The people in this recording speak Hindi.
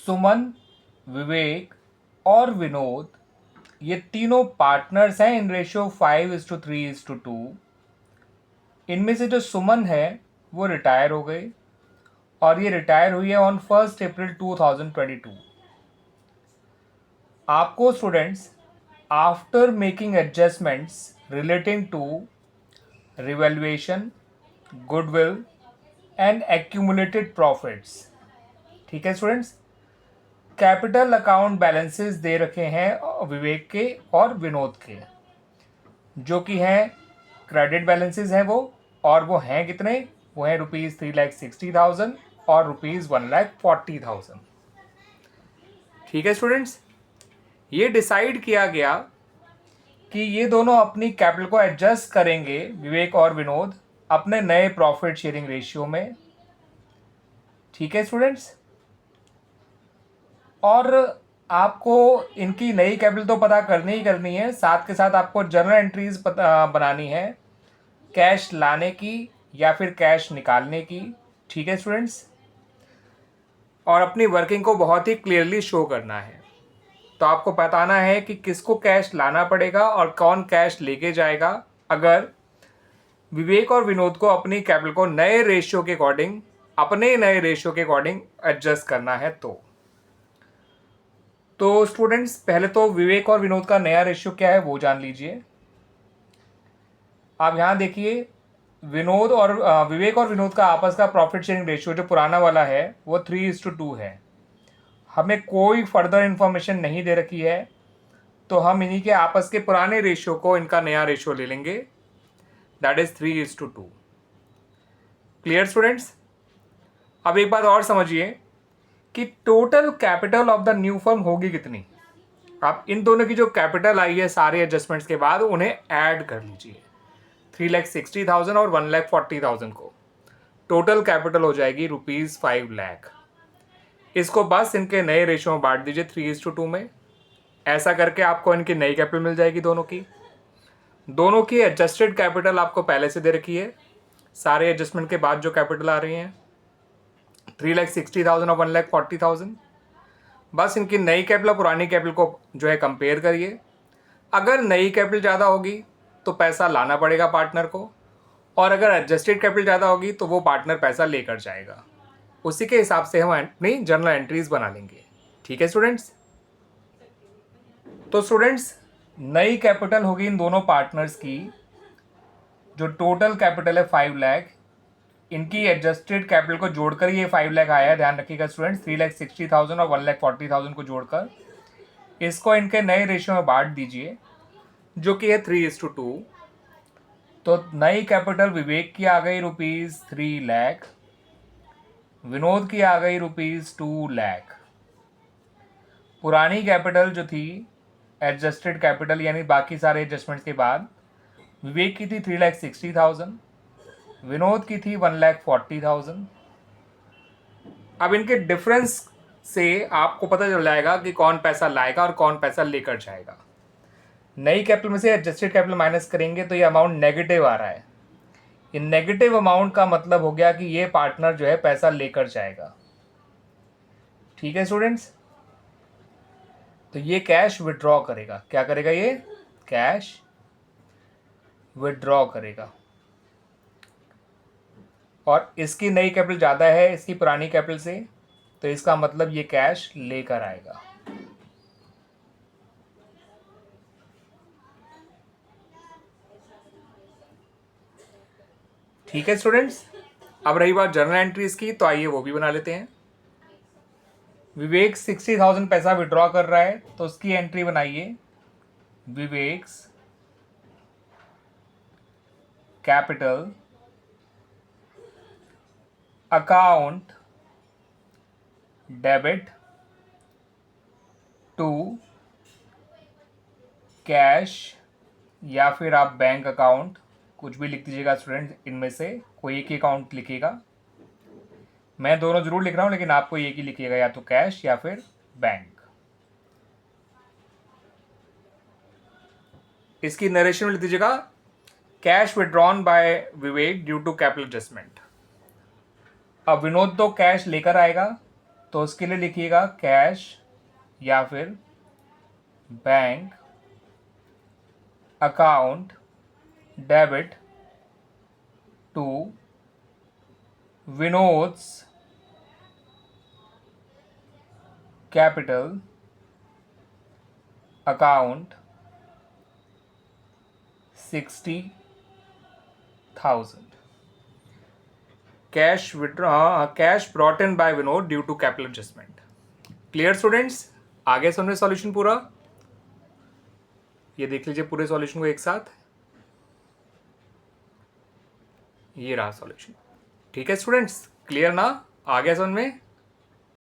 सुमन, विवेक और विनोद ये तीनों पार्टनर्स हैं इन रेशियो 5:3:2। इनमें से जो सुमन है वो रिटायर हो गई और ये रिटायर हुई है ऑन 1 अप्रैल 2022। आपको students after making adjustments relating to revaluation, goodwill and accumulated profits, ठीक है स्टूडेंट्स, कैपिटल अकाउंट बैलेंसेस दे रखे हैं विवेक के और विनोद के, जो कि हैं क्रेडिट बैलेंसेस हैं वो, और वो हैं कितने, वो हैं ₹3,60,000 और ₹1,40,000। ठीक है स्टूडेंट्स, ये डिसाइड किया गया कि ये दोनों अपनी कैपिटल को एडजस्ट करेंगे, विवेक और विनोद, अपने नए प्रॉफिट शेयरिंग रेशियो में। ठीक है स्टूडेंट्स, और आपको इनकी नई कैपिटल तो पता करनी ही करनी है, साथ के साथ आपको जर्नल एंट्रीज बनानी है कैश लाने की या फिर कैश निकालने की। ठीक है स्टूडेंट्स, और अपनी वर्किंग को बहुत ही क्लियरली शो करना है। तो आपको बताना है कि किसको कैश लाना पड़ेगा और कौन कैश लेके जाएगा, अगर विवेक और विनोद को अपनी कैपिटल को नए रेशियो के अकॉर्डिंग, अपने नए रेशियो के अकॉर्डिंग एडजस्ट करना है। तो स्टूडेंट्स पहले तो विवेक और विनोद का नया रेशियो क्या है वो जान लीजिए। आप यहाँ देखिए, विवेक और विनोद का आपस का प्रॉफिट शेयरिंग रेशियो जो पुराना वाला है वो 3:2 है। हमें कोई फर्दर इंफॉर्मेशन नहीं दे रखी है, तो हम इन्हीं के आपस के पुराने रेशियो को इनका नया रेशियो ले लेंगे, दैट इज 3:2। क्लियर स्टूडेंट्स, अब एक बात और समझिए कि total capital of the new firm होगी कितनी। आप इन दोनों की जो कैपिटल आई है सारे एडजस्टमेंट्स के बाद उन्हें ऐड कर लीजिए, 3,60,000 और 1,40,000 को, टोटल कैपिटल हो जाएगी ₹5,00,000। इसको बस इनके नए रेशियो में बांट दीजिए 3:2 में। ऐसा करके आपको इनकी नई कैपिटल मिल जाएगी। दोनों की एडजस्टेड कैपिटल आपको पहले से दे रखी है, सारे एडजस्टमेंट के बाद जो कैपिटल आ रही हैं 3,60,000 और 1,40,000। बस इनकी नई कैपिटल और पुरानी कैपिटल को जो है कंपेयर करिए। अगर नई कैपिटल ज़्यादा होगी तो पैसा लाना पड़ेगा पार्टनर को, और अगर एडजस्टेड कैपिटल ज़्यादा होगी तो वो पार्टनर पैसा लेकर जाएगा। उसी के हिसाब से हम अपनी जर्नल एंट्रीज बना लेंगे। ठीक है स्टूडेंट्स, तो स्टूडेंट्स नई कैपिटल होगी इन दोनों पार्टनर्स की, जो टोटल कैपिटल है 5,00,000, इनकी एडजस्टेड कैपिटल को जोड़कर ये 5,00,000 आया है। ध्यान रखिएगा स्टूडेंट्स, 3,60,000 और 1,40,000 को जोड़कर इसको इनके नए रेशियो में बांट दीजिए, जो कि है 3:2। तो नई कैपिटल विवेक की आ गई ₹3,00,000, विनोद की आ गई ₹2,00,000। पुरानी कैपिटल जो थी एडजस्टेड कैपिटल यानी बाकी सारे एडजस्टमेंट्स के बाद, विवेक की थी 3,60,000, विनोद की थी 1,40,000। अब इनके डिफरेंस से आपको पता चल जाएगा कि कौन पैसा लाएगा और कौन पैसा लेकर जाएगा। नई कैपिटल में से एडजस्टेड कैपिटल माइनस करेंगे तो ये अमाउंट नेगेटिव आ रहा है। इन नेगेटिव अमाउंट का मतलब हो गया कि ये पार्टनर जो है पैसा लेकर जाएगा। ठीक है स्टूडेंट्स, तो ये कैश विड्रॉ करेगा। क्या करेगा? ये कैश विड्रॉ करेगा, और इसकी नई कैपिटल ज़्यादा है इसकी पुरानी कैपिटल से, तो इसका मतलब ये कैश लेकर आएगा। ठीक है स्टूडेंट्स, अब रही बात जर्नल एंट्रीज की, तो आइए वो भी बना लेते हैं। विवेक 60,000 पैसा विड्रॉ कर रहा है, तो उसकी एंट्री बनाइए, Vivek's capital account debit to cash, या फिर आप बैंक अकाउंट कुछ भी लिख दीजिएगा स्टूडेंट, इनमें से कोई एक ही अकाउंट लिखिएगा। मैं दोनों जरूर लिख रहा हूं लेकिन आपको एक ही लिखिएगा, या तो कैश या फिर बैंक। इसकी नरेशन में लिख दीजिएगा, cash withdrawn by Vivek due to capital adjustment. अब विनोद तो कैश लेकर आएगा, तो उसके लिए लिखिएगा कैश या फिर bank account debit to Vinod's capital account 60,000 cash brought in by Vinod due to capital adjustment. Clear students? आगे सुनिए सॉल्यूशन पूरा, ये देख लीजिए पूरे सॉल्यूशन को एक साथ। ये रहा सॉल्यूशन। ठीक है स्टूडेंट्स, क्लियर ना? आ गया समझ में?